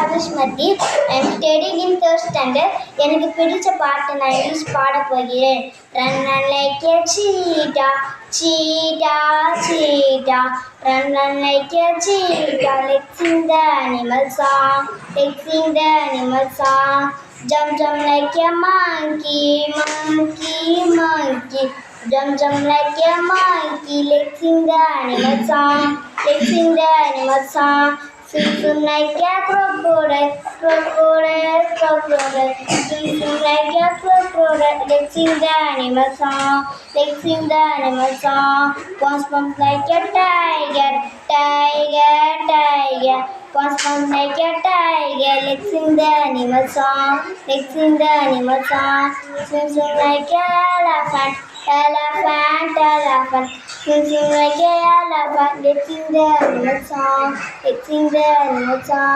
Anushmati. I am studying in third standard. எனக்கு பிடிச்ச பாட்டு நான் இங்கிலீஷ் பாட போகிறேன். Run run like a cheetah, cheetah, cheetah. Run run like a cheetah. Let's sing the animal song. Let's sing the animal song. Jump jump like a monkey, monkey, monkey. Jump jump like a monkey. Let's sing the animal song. Let's sing the animal song. Swim swim like a crocodile, crocodile, crocodile. Swim swim like a crocodile. Let's sing the animal song. Let's sing the animal song. Bounce bounce like a tiger, tiger, tiger. Bounce bounce like a tiger. Let's sing the animal song. Let's sing the animal song. Swim swim like a elephant, elephant, elephant. Swim swim like a elephant. Let's sing the animal song. Let's sing the animal song.